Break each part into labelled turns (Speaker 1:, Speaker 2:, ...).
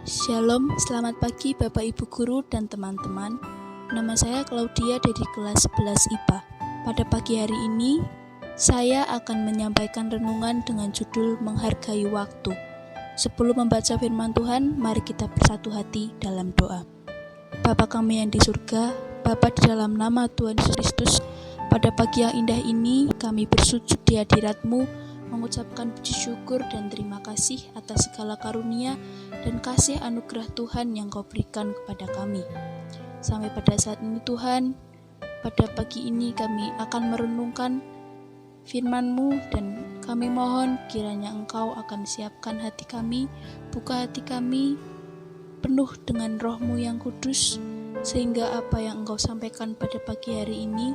Speaker 1: Shalom, selamat pagi Bapak Ibu Guru dan teman-teman. Nama saya Claudia dari kelas 11 IPA. Pada pagi hari ini, saya akan menyampaikan renungan dengan judul Menghargai Waktu. Sebelum membaca firman Tuhan, mari kita bersatu hati dalam doa. Bapa kami yang di surga, Bapa di dalam nama Tuhan Yesus Kristus, pada pagi yang indah ini kami bersujud di hadirat-Mu, mengucapkan puji syukur dan terima kasih atas segala karunia dan kasih anugerah Tuhan yang Kau berikan kepada kami. Sampai pada saat ini Tuhan, pada pagi ini kami akan merenungkan firman-Mu dan kami mohon kiranya Engkau akan siapkan hati kami, buka hati kami penuh dengan Roh-Mu yang kudus, sehingga apa yang Engkau sampaikan pada pagi hari ini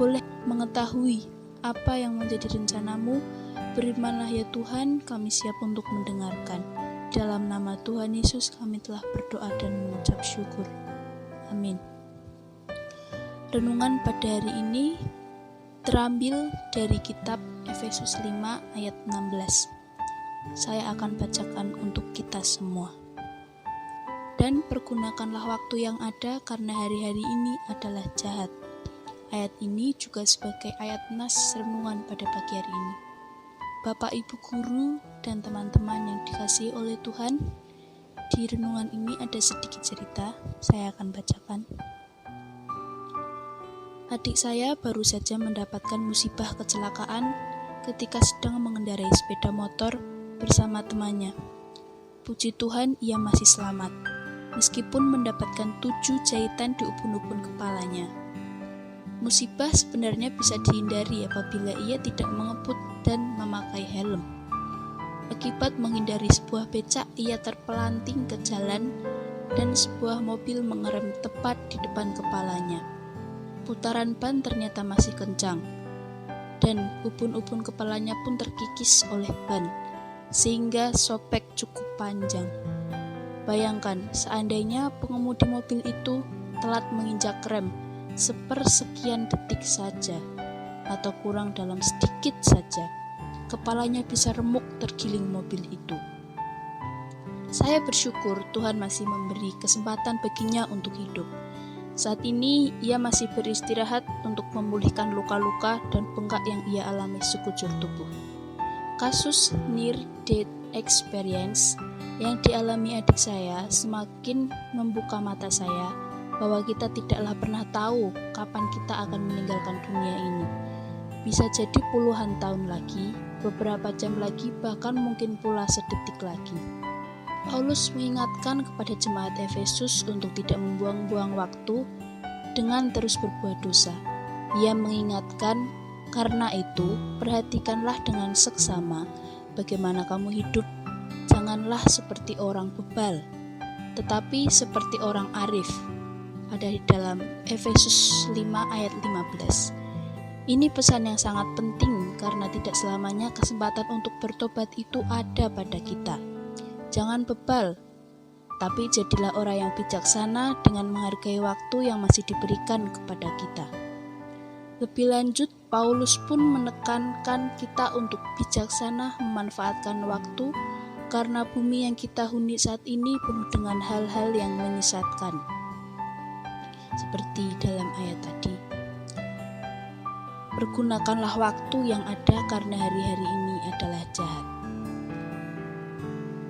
Speaker 1: boleh mengetahui apa yang menjadi rencana-Mu. Berimanlah ya Tuhan, kami siap untuk mendengarkan. Dalam nama Tuhan Yesus kami telah berdoa dan mengucap syukur. Amin. Renungan pada hari ini terambil dari kitab Efesus 5 ayat 16. Saya akan bacakan untuk kita semua. Dan pergunakanlah waktu yang ada karena hari-hari ini adalah jahat. Ayat ini juga sebagai ayat nas renungan pada pagi hari ini. Bapak Ibu Guru dan teman-teman yang dikasihi oleh Tuhan, di renungan ini ada sedikit cerita, saya akan bacakan. Adik saya baru saja mendapatkan musibah kecelakaan ketika sedang mengendarai sepeda motor bersama temannya. Puji Tuhan ia masih selamat, meskipun mendapatkan 7 jahitan di ubun-ubun kepalanya. Musibah sebenarnya bisa dihindari apabila ia tidak mengebut dan memakai helm. Akibat menghindari sebuah becak, ia terpelanting ke jalan dan sebuah mobil mengerem tepat di depan kepalanya. Putaran ban ternyata masih kencang dan ubun-ubun kepalanya pun terkikis oleh ban, sehingga sobek cukup panjang. Bayangkan, seandainya pengemudi mobil itu telat menginjak rem sepersekian detik saja, atau kurang dalam sedikit saja, kepalanya bisa remuk tergiling mobil itu. Saya bersyukur Tuhan masih memberi kesempatan baginya untuk hidup. Saat ini ia masih beristirahat untuk memulihkan luka-luka dan bengkak yang ia alami sekujur tubuh. Kasus near death experience yang dialami adik saya semakin membuka mata saya bahwa kita tidaklah pernah tahu kapan kita akan meninggalkan dunia ini. Bisa jadi puluhan tahun lagi, beberapa jam lagi, bahkan mungkin pula sedetik lagi. Paulus mengingatkan kepada jemaat Efesus untuk tidak membuang-buang waktu dengan terus berbuat dosa. Ia mengingatkan, karena itu, perhatikanlah dengan seksama bagaimana kamu hidup. Janganlah seperti orang bebal, tetapi seperti orang arif. Ada di dalam Efesus 5 ayat 15. Ini pesan yang sangat penting karena tidak selamanya kesempatan untuk bertobat itu ada pada kita. Jangan bebal, tapi jadilah orang yang bijaksana dengan menghargai waktu yang masih diberikan kepada kita. Lebih lanjut, Paulus pun menekankan kita untuk bijaksana memanfaatkan waktu karena bumi yang kita huni saat ini penuh dengan hal-hal yang menyesatkan. Seperti dalam ayat tadi, pergunakanlah waktu yang ada karena hari-hari ini adalah jahat.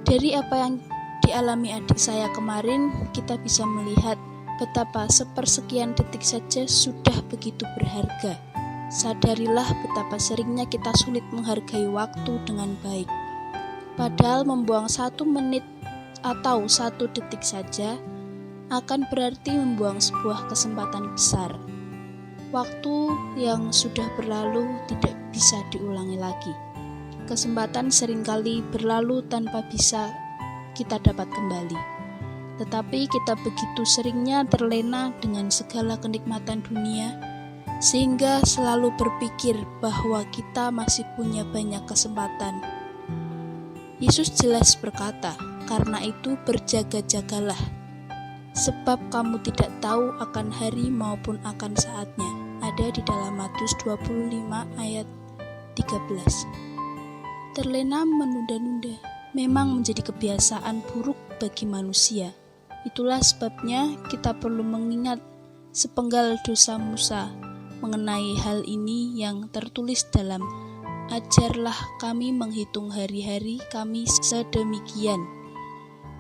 Speaker 1: Dari apa yang dialami adik saya kemarin, kita bisa melihat betapa sepersekian detik saja sudah begitu berharga. Sadarilah betapa seringnya kita sulit menghargai waktu dengan baik. Padahal membuang 1 menit atau 1 detik saja akan berarti membuang sebuah kesempatan besar. Waktu yang sudah berlalu tidak bisa diulangi lagi. Kesempatan seringkali berlalu tanpa bisa kita dapat kembali. Tetapi kita begitu seringnya terlena dengan segala kenikmatan dunia, sehingga selalu berpikir bahwa kita masih punya banyak kesempatan. Yesus jelas berkata, karena itu berjaga-jagalah, sebab kamu tidak tahu akan hari maupun akan saatnya. Ada di dalam Matius 25 ayat 13. Terlena menunda-nunda memang menjadi kebiasaan buruk bagi manusia. Itulah sebabnya kita perlu mengingat sepenggal dosa Musa mengenai hal ini yang tertulis dalam "Ajarlah kami menghitung hari-hari kami sedemikian,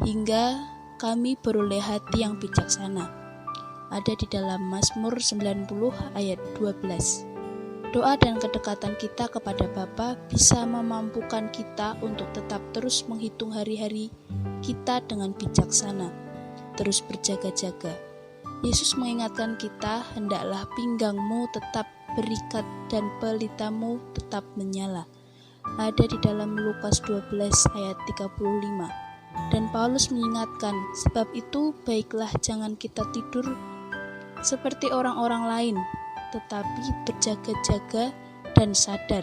Speaker 1: hingga kami beroleh hati yang bijaksana." Ada di dalam Mazmur 90 ayat 12. Doa dan kedekatan kita kepada Bapa bisa memampukan kita untuk tetap terus menghitung hari-hari kita dengan bijaksana, terus berjaga-jaga. Yesus mengingatkan kita, hendaklah pinggangmu tetap berikat dan pelitamu tetap menyala. Ada di dalam Lukas 12 ayat 35. Dan Paulus mengingatkan, sebab itu baiklah jangan kita tidur seperti orang-orang lain, tetapi berjaga-jaga dan sadar.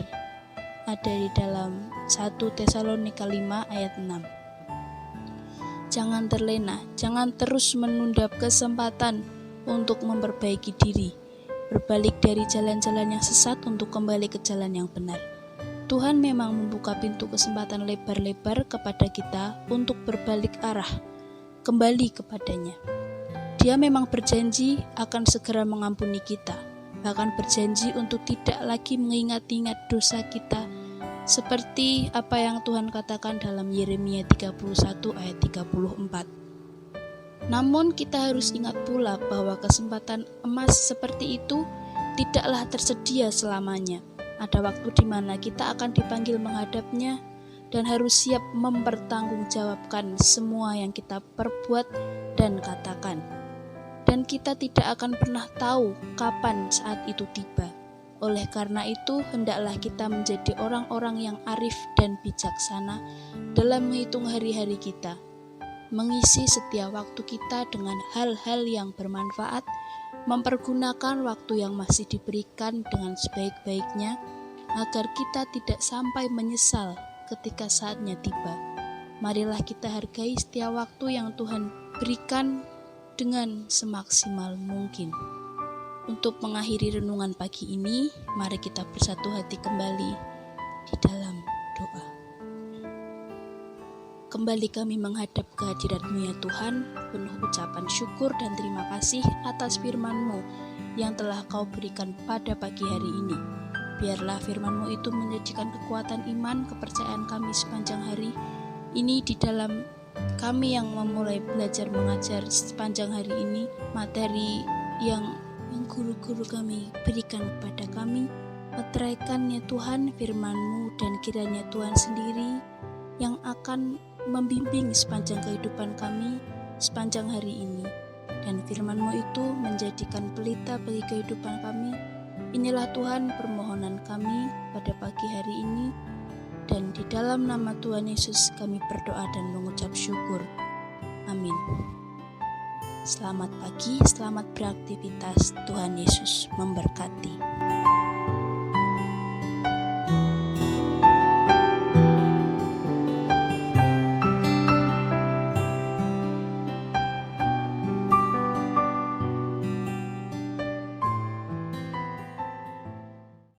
Speaker 1: Ada di dalam 1 Tesalonika 5 ayat 6. Jangan terlena, jangan terus menunda kesempatan untuk memperbaiki diri, berbalik dari jalan-jalan yang sesat untuk kembali ke jalan yang benar. Tuhan memang membuka pintu kesempatan lebar-lebar kepada kita untuk berbalik arah, kembali kepadanya. Dia memang berjanji akan segera mengampuni kita, bahkan berjanji untuk tidak lagi mengingat-ingat dosa kita, seperti apa yang Tuhan katakan dalam Yeremia 31 ayat 34. Namun kita harus ingat pula bahwa kesempatan emas seperti itu tidaklah tersedia selamanya. Ada waktu di mana kita akan dipanggil menghadapnya dan harus siap mempertanggungjawabkan semua yang kita perbuat dan katakan. Dan kita tidak akan pernah tahu kapan saat itu tiba. Oleh karena itu, hendaklah kita menjadi orang-orang yang arif dan bijaksana dalam menghitung hari-hari kita, mengisi setiap waktu kita dengan hal-hal yang bermanfaat, mempergunakan waktu yang masih diberikan dengan sebaik-baiknya, agar kita tidak sampai menyesal ketika saatnya tiba. Marilah kita hargai setiap waktu yang Tuhan berikan dengan semaksimal mungkin. Untuk mengakhiri renungan pagi ini, mari kita bersatu hati kembali di dalam doa. Kembali kami menghadap kehadirat-Mu ya Tuhan, penuh ucapan syukur dan terima kasih atas firman-Mu yang telah Kau berikan pada pagi hari ini. Biarlah firman-Mu itu menjadikan kekuatan iman, kepercayaan kami sepanjang hari ini di dalam kami yang memulai belajar mengajar sepanjang hari ini, materi yang guru-guru kami berikan kepada kami, meteraikan ya Tuhan firman-Mu, dan kiranya Tuhan sendiri yang akan membimbing sepanjang kehidupan kami sepanjang hari ini, dan firman-Mu itu menjadikan pelita bagi kehidupan kami. Inilah Tuhan permohonan kami pada pagi hari ini, dan di dalam nama Tuhan Yesus kami berdoa dan mengucap syukur. Amin. Selamat pagi, selamat beraktivitas. Tuhan Yesus memberkati.